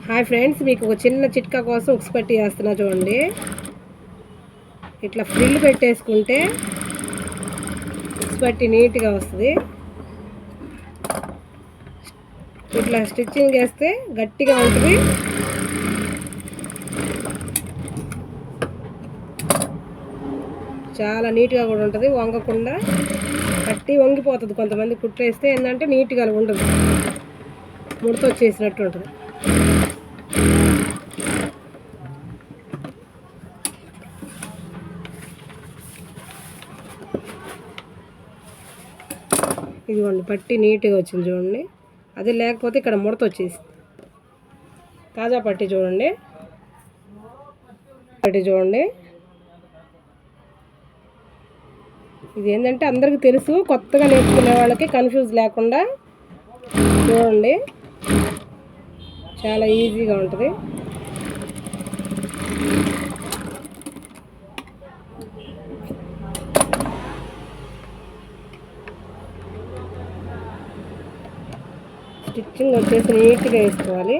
Hi friends, మీకు ఒక చిన్న చిట్కా కోసం ఉక్స్ పట్టి వేస్తున్నా చూడండి. ఇట్లా ఫ్రిల్ పెట్టేసుకుంటే ఉక్స్ పట్టి నీట్గా వస్తుంది. ఇట్లా స్టిచ్చింగ్ వేస్తే గట్టిగా ఉంటుంది. చాలా నీట్గా కూడా ఉంటుంది, వంగకుండా. పట్టి వంగిపోతుంది. కొంతమంది కుట్టేస్తే ఏంటంటే నీట్గా ఉండదు, ముడత వచ్చేసినట్టు ఉంటుంది. ఇదిగోండి, పట్టి నీట్గా వచ్చింది చూడండి. అది లేకపోతే ఇక్కడ ముడత వచ్చేసింది. తాజా పట్టి చూడండి, ఇది ఏంటంటే అందరికీ తెలుసు, కొత్తగా నేర్చుకునే వాళ్ళకి కన్ఫ్యూజ్ లేకుండా చూడండి. చాలా ఈజీగా ఉంటుంది. స్టిచ్చింగ్ వచ్చేసి నీట్గా వేసుకోవాలి.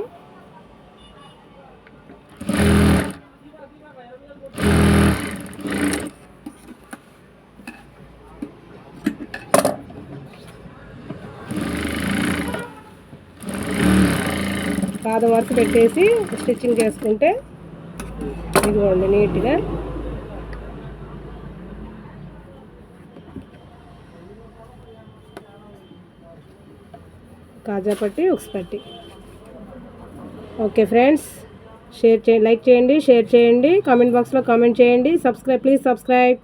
పాదం వరకు పెట్టేసి స్టిచ్చింగ్ చేసుకుంటే ఇదిగోండి నీట్గా. కాజా పట్టి, ఉక్స్ పట్టి. ఓకే ఫ్రెండ్స్, లైక్ చేయండి, షేర్ చేయండి, కామెంట్ బాక్స్లో కామెంట్ చేయండి, ప్లీజ్ సబ్స్క్రైబ్.